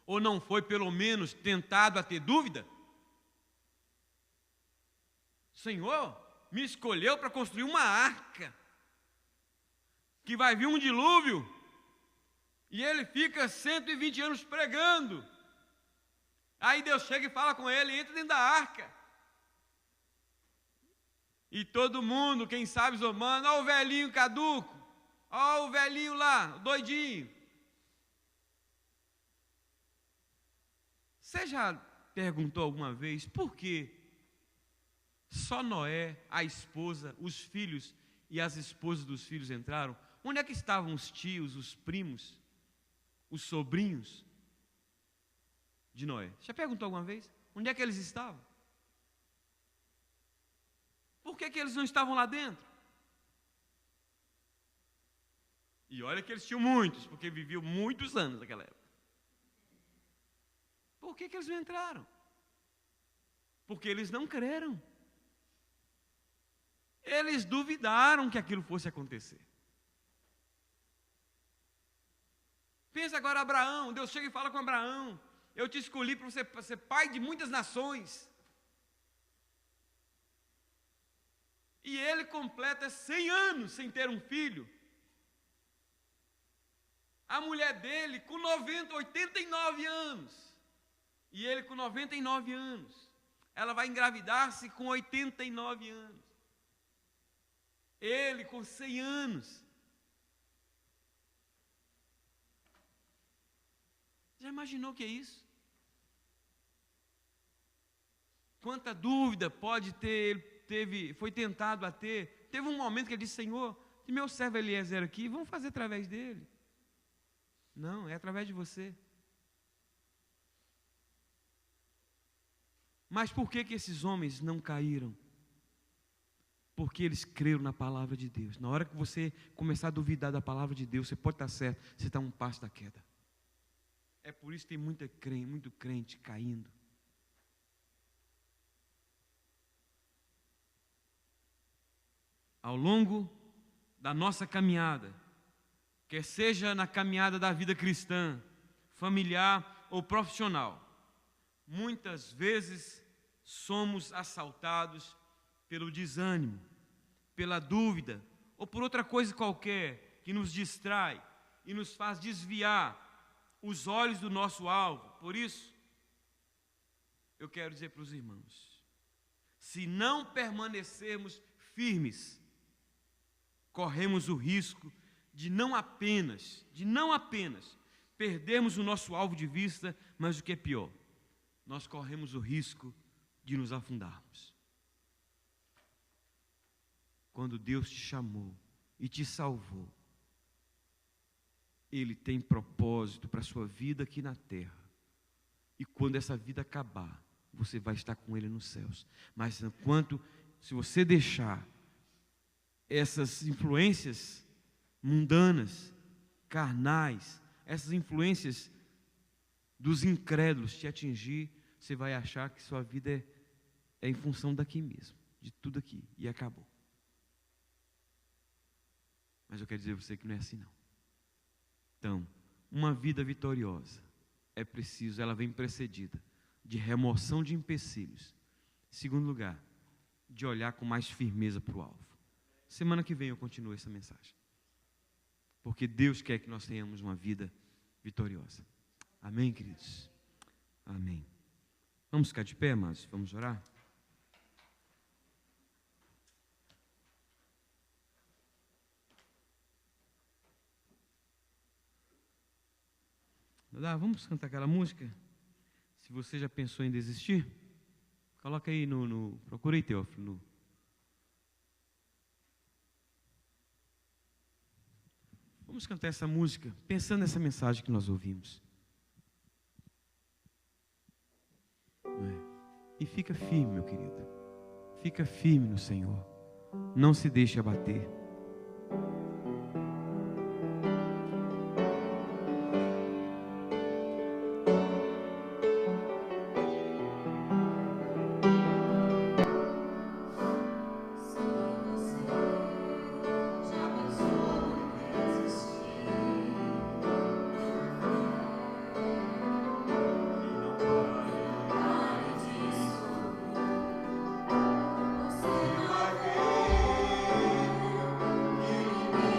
Ou não foi, pelo menos, tentado a ter dúvida? Senhor, me escolheu para construir uma arca, que vai vir um dilúvio, e ele fica 120 anos pregando. Aí Deus chega e fala com ele, entra dentro da arca. E todo mundo, quem sabe, zombando, ó o velhinho caduco, ó o velhinho lá, o doidinho. Você já perguntou alguma vez por que só Noé, a esposa, os filhos e as esposas dos filhos entraram? Onde é que estavam os tios, os primos, os sobrinhos de Noé? Já perguntou alguma vez? Onde é que eles estavam? Por que eles não estavam lá dentro? E olha que eles tinham muitos, porque viviam muitos anos naquela época. Por que eles não entraram? Porque eles não creram. Eles duvidaram que aquilo fosse acontecer. Pensa agora Abraão, Deus chega e fala com Abraão: eu te escolhi para você ser pai de muitas nações. E ele completa 100 anos sem ter um filho. A mulher dele com 89 anos. E ele com 99 anos. Ela vai engravidar-se com 89 anos. Ele com 100 anos. Já imaginou o que é isso? Quanta dúvida pode ter, foi tentado a ter. Teve um momento que ele disse: Senhor, se meu servo Eliezer aqui, vamos fazer através dele. Não, é através de você. Mas por que esses homens não caíram? Porque eles creram na palavra de Deus. Na hora que você começar a duvidar da palavra de Deus, você pode estar certo, você está a um passo da queda. É por isso que tem muito crente caindo. Ao longo da nossa caminhada, quer seja na caminhada da vida cristã, familiar ou profissional, muitas vezes somos assaltados pelo desânimo, pela dúvida ou por outra coisa qualquer que nos distrai e nos faz desviar os olhos do nosso alvo. Por isso, eu quero dizer para os irmãos, se não permanecermos firmes, corremos o risco de não apenas perdermos o nosso alvo de vista, mas o que é pior, nós corremos o risco de nos afundarmos. Quando Deus te chamou e te salvou, Ele tem propósito para a sua vida aqui na terra. E quando essa vida acabar, você vai estar com Ele nos céus. Mas se você deixar essas influências mundanas, carnais, essas influências dos incrédulos te atingir, você vai achar que sua vida é em função daqui mesmo, de tudo aqui, e acabou. Mas eu quero dizer a você que não é assim não. Então, uma vida vitoriosa é preciso, ela vem precedida de remoção de empecilhos. Em segundo lugar, de olhar com mais firmeza para o alvo. Semana que vem eu continuo essa mensagem. Porque Deus quer que nós tenhamos uma vida vitoriosa. Amém, queridos? Amém. Vamos ficar de pé, amados? Vamos orar? Vamos cantar aquela música? Se você já pensou em desistir, coloca aí procura aí, Teófilo. Vamos cantar essa música, pensando nessa mensagem que nós ouvimos. E fica firme, meu querido. Fica firme no Senhor. Não se deixe abater. Você vai ver que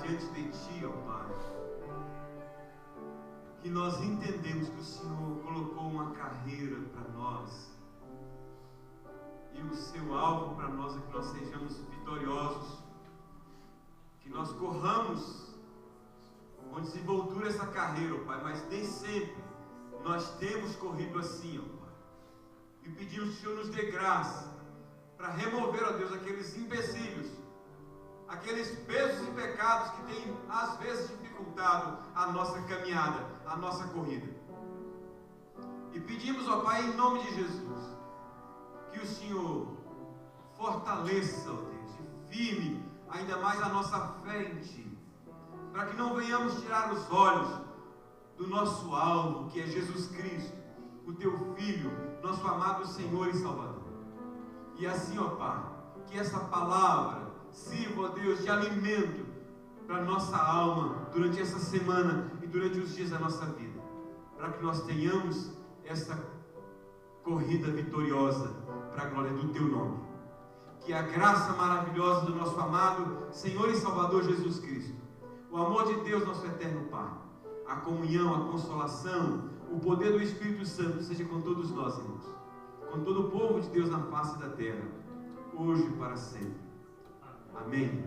diante de Ti, ó Pai, que nós entendemos que o Senhor colocou uma carreira para nós, e o seu alvo para nós é que nós sejamos vitoriosos, que nós corramos com desenvoltura essa carreira, ó Pai, mas nem sempre nós temos corrido assim, ó Pai, e pedimos que o Senhor nos dê graça para remover, ó Deus, aqueles empecilhos, aqueles pesos e pecados que têm às vezes dificultado a nossa caminhada, a nossa corrida. E pedimos, ó Pai, em nome de Jesus, que o Senhor fortaleça, ó Deus, e firme ainda mais a nossa fé em Ti, para que não venhamos tirar os olhos do nosso alvo, que é Jesus Cristo, o Teu Filho, nosso amado Senhor e Salvador. E assim, ó Pai, que essa palavra sirva, ó Deus, de alimento para a nossa alma durante essa semana e durante os dias da nossa vida, para que nós tenhamos essa corrida vitoriosa para a glória do Teu nome. Que a graça maravilhosa do nosso amado Senhor e Salvador Jesus Cristo, o amor de Deus, nosso eterno Pai, a comunhão, a consolação, o poder do Espírito Santo seja com todos nós, irmãos, com todo o povo de Deus na face da terra, hoje e para sempre. Amém.